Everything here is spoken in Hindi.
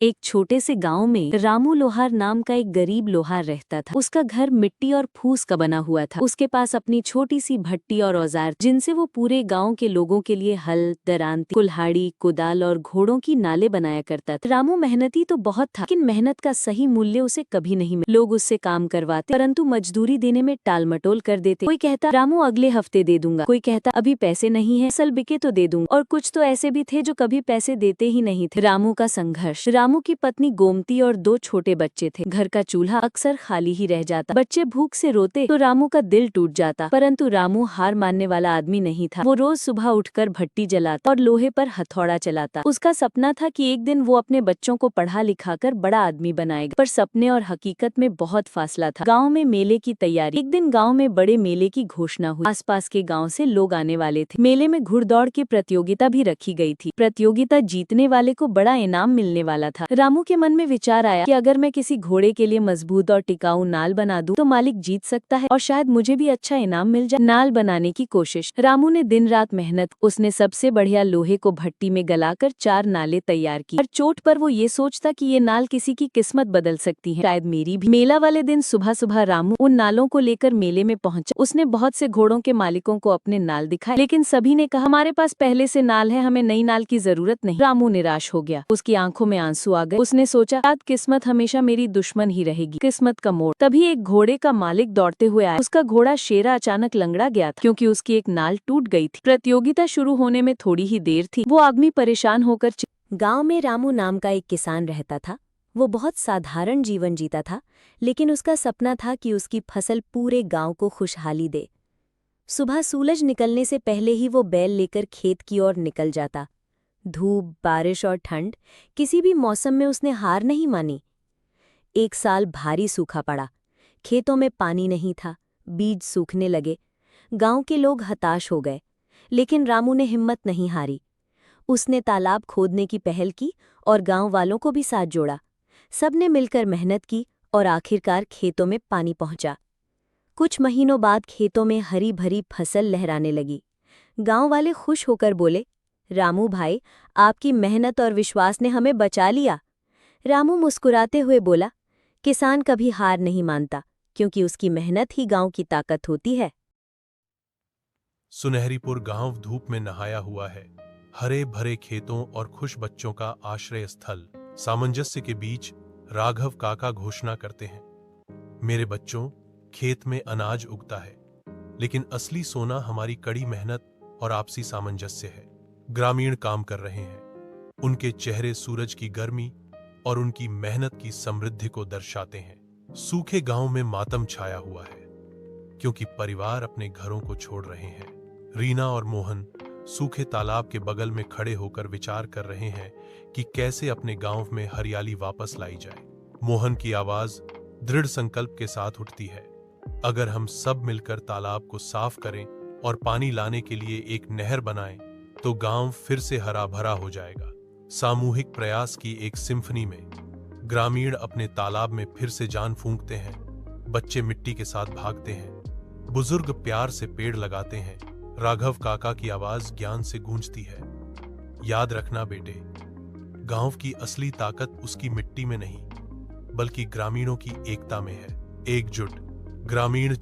एक छोटे से गांव में रामू लोहार नाम का एक गरीब लोहार रहता था। उसका घर मिट्टी और फूस का बना हुआ था। उसके पास अपनी छोटी सी भट्टी और औजार जिनसे वो पूरे गांव के लोगों के लिए हल, दरांती, कुल्हाड़ी, कुदाल और घोड़ों की नाले बनाया करता था। रामू मेहनती तो बहुत था, लेकिन मेहनत का सही मूल्य उसे कभी नहीं मिला। लोग उससे काम करवाते परंतु मजदूरी देने में टाल मटोल कर देते। कोई कहता रामू अगले हफ्ते दे दूंगा, कोई कहता अभी पैसे नहीं है, सल बिके तो दे दूंगा, और कुछ तो ऐसे भी थे जो कभी पैसे देते ही नहीं थे। रामू का संघर्ष। रामू की पत्नी गोमती और 2 छोटे बच्चे थे। घर का चूल्हा अक्सर खाली ही रह जाता। बच्चे भूख से रोते तो रामू का दिल टूट जाता, परंतु रामू हार मानने वाला आदमी नहीं था। वो रोज सुबह उठकर भट्टी जलाता और लोहे पर हथौड़ा चलाता। उसका सपना था कि एक दिन वो अपने बच्चों को पढ़ा लिखाकर बड़ा आदमी बनाएगा, पर सपने और हकीकत में बहुत फासला था। गाँव में मेले की तैयारी। एक दिन गाँव में बड़े मेले की घोषणा हुई। आसपास के गाँव से लोग आने वाले थे। मेले में घुड़दौड़ की प्रतियोगिता भी रखी गई थी। प्रतियोगिता जीतने वाले को बड़ा इनाम मिलने वाला था। रामू के मन में विचार आया कि अगर मैं किसी घोड़े के लिए मजबूत और टिकाऊ नाल बना दूं तो मालिक जीत सकता है और शायद मुझे भी अच्छा इनाम मिल जाए। नाल बनाने की कोशिश। रामू ने दिन रात मेहनत। उसने सबसे बढ़िया लोहे को भट्टी में गलाकर 4 नालें तैयार की। हर चोट पर वो ये सोचता कि ये नाल किसी की किस्मत बदल सकती है, शायद मेरी भी। मेला वाले दिन सुबह सुबह रामू उन नालों को लेकर मेले में पहुंचा। उसने बहुत से घोड़ों के मालिकों को अपने नाल दिखाए, लेकिन सभी ने कहा हमारे पास पहले से नाल है, हमें नई नाल की जरूरत नहीं। रामू निराश हो गया। उसकी आंखों में आंसू आ गए। उसने सोचा शायद किस्मत हमेशा मेरी दुश्मन ही रहेगी। किस्मत का मोड़। तभी एक घोड़े का मालिक दौड़ते हुए आया। उसका घोड़ा शेरा अचानक लंगड़ा गया था, क्योंकि उसकी एक नाल टूट गई थी। प्रतियोगिता शुरू होने में थोड़ी ही देर थी। वो आदमी परेशान होकर गांव में रामू नाम का एक किसान रहता था। वो बहुत साधारण जीवन जीता था, लेकिन उसका सपना था कि उसकी फसल पूरे गांव को खुशहाली दे। सुबह सूरज निकलने से पहले ही वो बैल लेकर खेत की ओर निकल जाता। धूप, बारिश और ठंड, किसी भी मौसम में उसने हार नहीं मानी। एक साल भारी सूखा पड़ा। खेतों में पानी नहीं था, बीज सूखने लगे। गांव के लोग हताश हो गए, लेकिन रामू ने हिम्मत नहीं हारी। उसने तालाब खोदने की पहल की और गांव वालों को भी साथ जोड़ा। सबने मिलकर मेहनत की और आखिरकार खेतों में पानी पहुंचा। कुछ महीनों बाद खेतों में हरी भरी फसल लहराने लगी। गांव वाले खुश होकर बोले, रामू भाई, आपकी मेहनत और विश्वास ने हमें बचा लिया। रामू मुस्कुराते हुए बोला, किसान कभी हार नहीं मानता, क्योंकि उसकी मेहनत ही गांव की ताकत होती है। सुनहरीपुर गांव धूप में नहाया हुआ है। हरे भरे खेतों और खुश बच्चों का आश्रय स्थल। सामंजस्य के बीच राघव काका घोषणा करते हैं, मेरे बच्चों, खेत में अनाज उगता है, लेकिन असली सोना हमारी कड़ी मेहनत और आपसी सामंजस्य है। ग्रामीण काम कर रहे हैं। उनके चेहरे सूरज की गर्मी और उनकी मेहनत की समृद्धि को दर्शाते हैं। सूखे गांव में मातम छाया हुआ है, क्योंकि परिवार अपने घरों को छोड़ रहे हैं। रीना और मोहन सूखे तालाब के बगल में खड़े होकर विचार कर रहे हैं कि कैसे अपने गांव में हरियाली वापस लाई जाए। मोहन की आवाज दृढ़ संकल्प के साथ उठती है, अगर हम सब मिलकर तालाब को साफ करें और पानी लाने के लिए एक नहर बनाएं, तो गांव फिर से हरा भरा हो जाएगा। सामूहिक प्रयास की एक सिम्फनी में ग्रामीण अपने तालाब में फिर से जान फूंकते हैं। बच्चे मिट्टी के साथ भागते हैं, बुजुर्ग प्यार से पेड़ लगाते हैं। राघव काका की आवाज ज्ञान से गूंजती है, याद रखना बेटे, गांव की असली ताकत उसकी मिट्टी में नहीं, बल्कि ग्रामीणों की एकता में है। एकजुट ग्रामीण